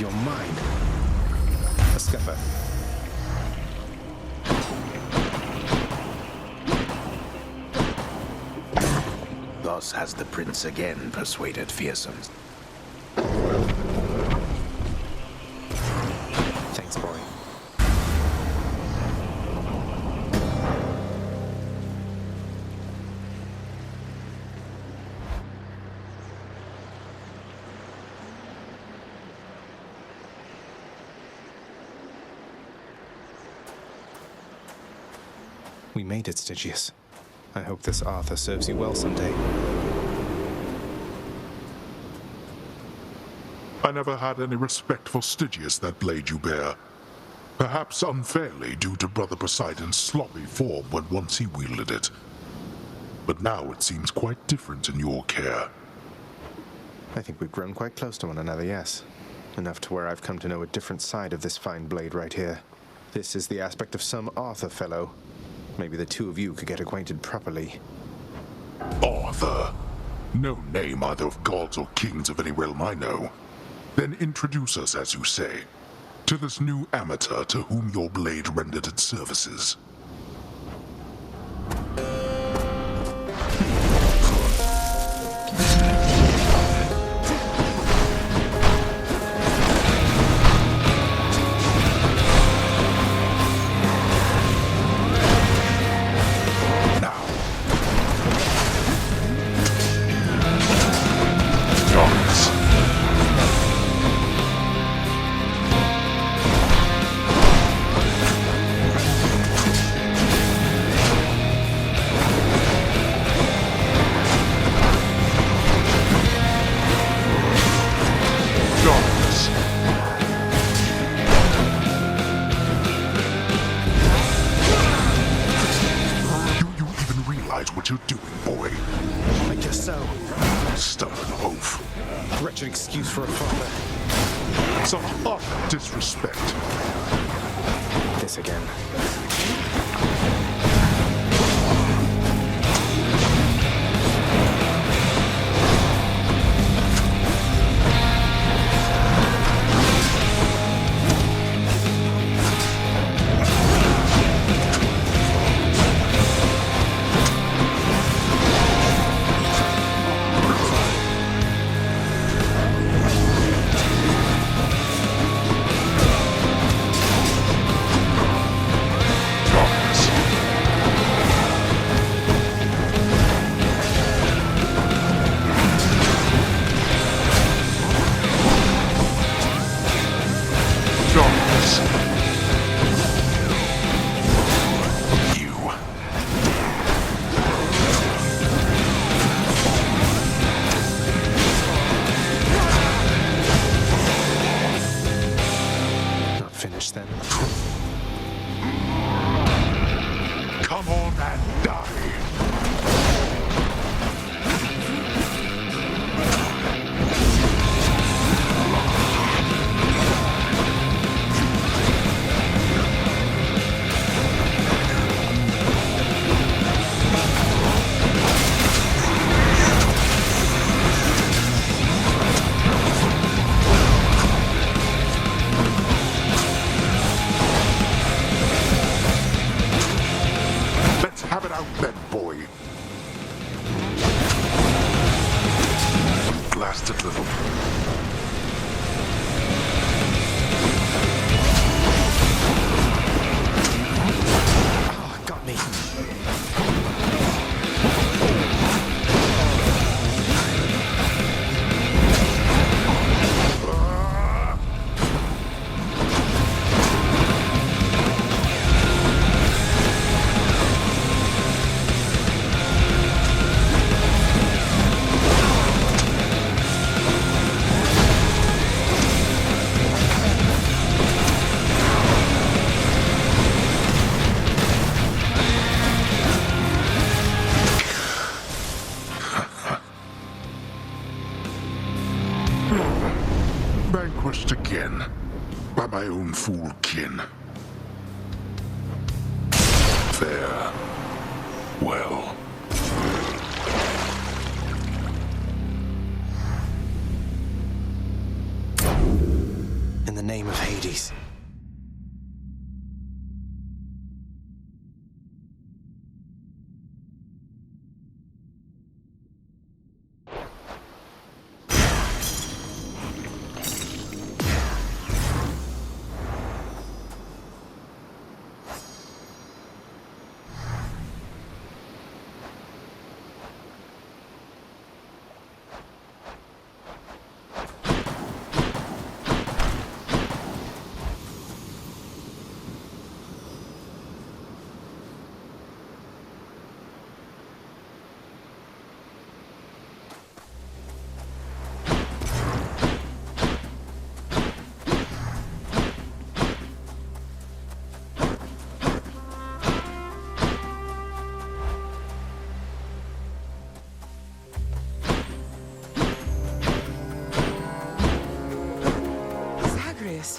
your mind. A scupper. Thus has the prince again persuaded fearsomes. Thanks, boy. We made it, Stygius. I hope this Arthur serves you well someday. I never had any respect for Stygius, that blade you bear. Perhaps unfairly due to Brother Poseidon's sloppy form when once he wielded it. But now it seems quite different in your care. I think we've grown quite close to one another, yes. Enough to where I've come to know a different side of this fine blade right here. This is the aspect of some Arthur fellow. Maybe the two of you could get acquainted properly. Arthur? No name either of gods or kings of any realm I know. Then introduce us, as you say, to this new amateur to whom your blade rendered its services. What you're doing, boy? I guess so. Stubborn oaf. Wretched excuse for a father. Such utter disrespect. This again. Then. Come on and die. Have it out then, boy. Blasted little. Oh, got me. Vanquished again by my own fool kin. Fair. Well. in the name of Hades?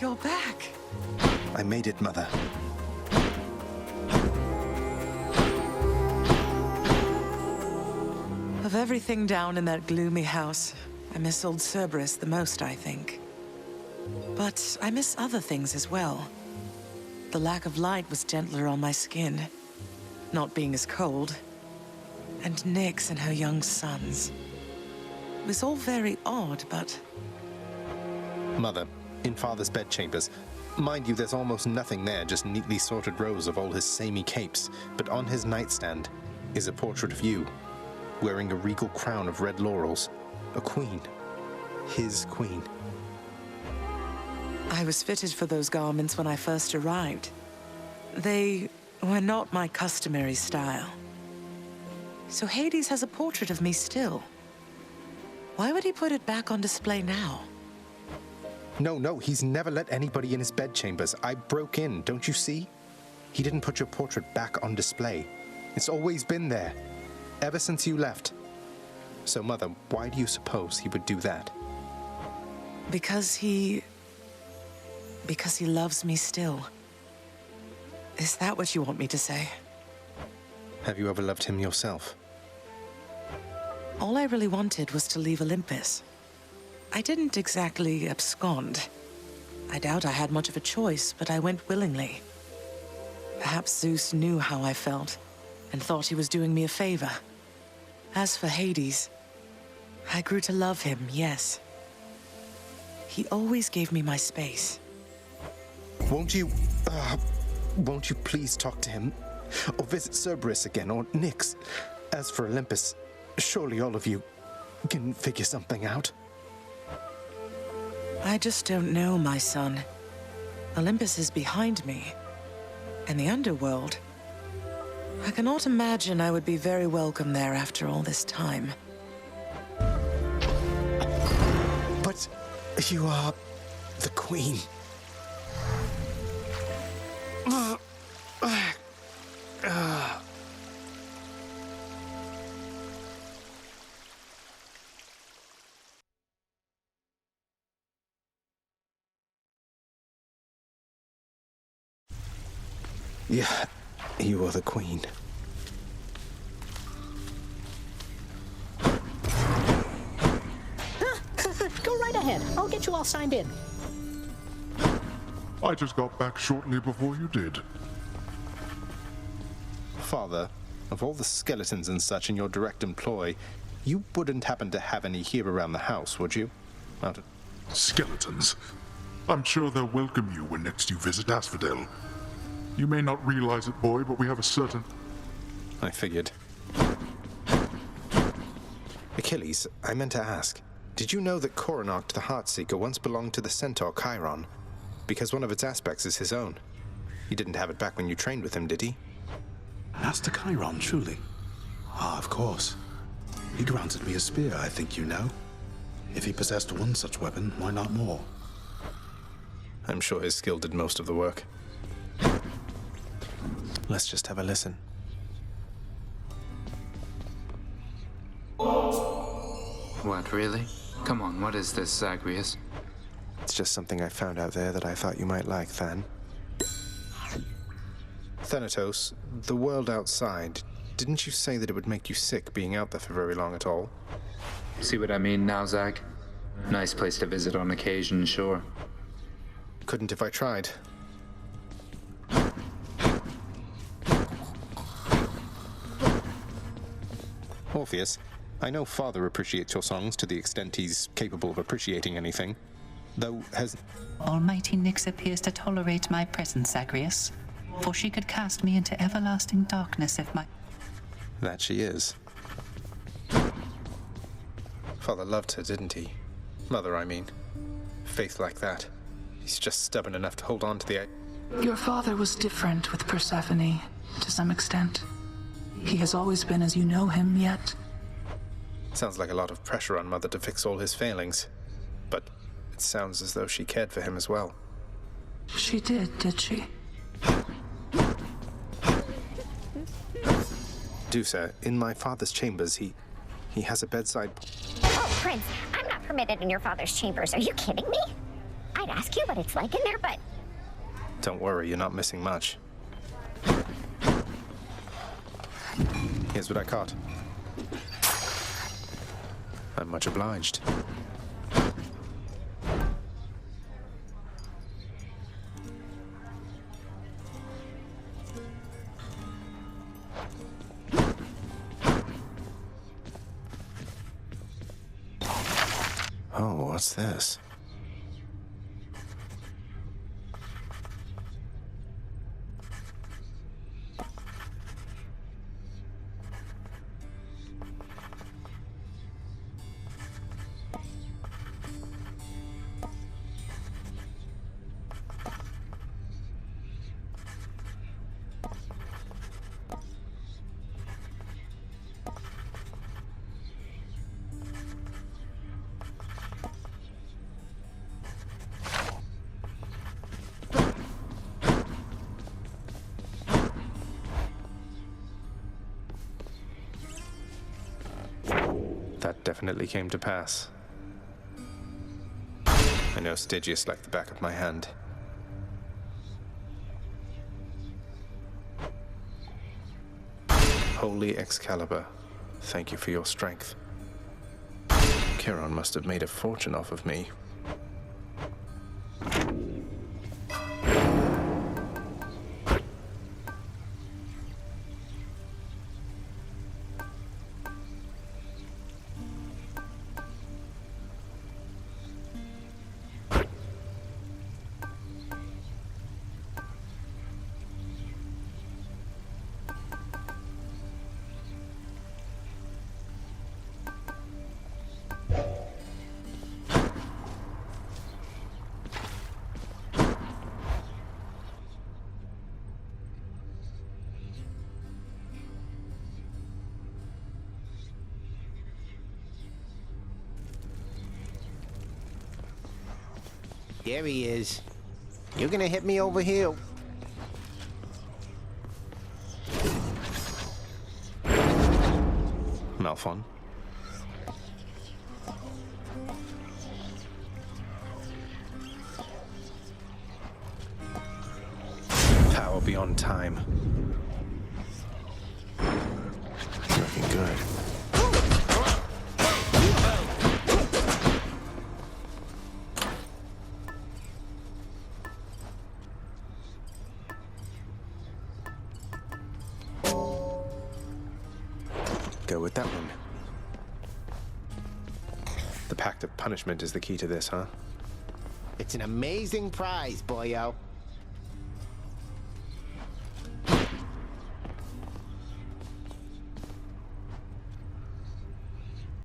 You're back. I made it, Mother. Of everything down in that gloomy house, I miss old Cerberus the most, I think. But I miss other things as well. The lack of light was gentler on my skin, not being as cold. And Nyx and her young sons. It was all very odd, but... Mother, in Father's bedchambers. Mind you, there's almost nothing there, just neatly sorted rows of all his samey capes. But on his nightstand is a portrait of you, wearing a regal crown of red laurels. A queen. His queen. I was fitted for those garments when I first arrived. They were not my customary style. So Hades has a portrait of me still. Why would he put it back on display now? No, he's never let anybody in his bedchambers. I broke in, don't you see? He didn't put your portrait back on display. It's always been there, ever since you left. So, Mother, why do you suppose he would do that? Because he loves me still. Is that what you want me to say? Have you ever loved him yourself? All I really wanted was to leave Olympus. I didn't exactly abscond. I doubt I had much of a choice, but I went willingly. Perhaps Zeus knew how I felt, and thought he was doing me a favor. As for Hades, I grew to love him, yes. He always gave me my space. Won't you please talk to him? Or visit Cerberus again, or Nyx? As for Olympus, surely all of you can figure something out. I just don't know, my son. Olympus is behind me. And the underworld. I cannot imagine I would be very welcome there after all this time. But you are the queen. Yeah, you are the queen. Go right ahead. I'll get you all signed in. I just got back shortly before you did. Father, of all the skeletons and such in your direct employ, you wouldn't happen to have any here around the house, would you? Skeletons. I'm sure they'll welcome you when next you visit Asphodel. You may not realize it, boy, but we have a certain... I figured. Achilles, I meant to ask, did you know that Coronach the Heartseeker once belonged to the centaur Chiron? Because one of its aspects is his own. He didn't have it back when you trained with him, did he? Master Chiron, truly? Ah, of course. He granted me a spear, I think you know. If he possessed one such weapon, why not more? I'm sure his skill did most of the work. Let's just have a listen. What, really? Come on, what is this, Zagreus? It's just something I found out there that I thought you might like, Than. Thanatos, the world outside, didn't you say that it would make you sick being out there for very long at all? See what I mean now, Zag? Nice place to visit on occasion, sure. Couldn't if I tried. Orpheus, I know Father appreciates your songs to the extent he's capable of appreciating anything, though has... Almighty Nyx appears to tolerate my presence, Zagreus, for she could cast me into everlasting darkness if my... That she is. Father loved her, didn't he? Mother, I mean. Faith like that. He's just stubborn enough to hold on to the... Your father was different with Persephone, to some extent. He has always been as you know him, yet... Sounds like a lot of pressure on Mother to fix all his failings. But it sounds as though she cared for him as well. She did she? Dusa, in my father's chambers, he has a bedside... Oh, Prince, I'm not permitted in your father's chambers. Are you kidding me? I'd ask you what it's like in there, but... Don't worry, you're not missing much. Here's what I caught. I'm much obliged. Oh, what's this? That definitely came to pass. I know Stygius like the back of my hand. Holy Excalibur, thank you for your strength. Chiron must have made a fortune off of me. There he is. You're gonna hit me over here. Malphon. Power beyond time. Looking good. Go with that one. The Pact of Punishment is the key to this, huh? It's an amazing prize, boyo.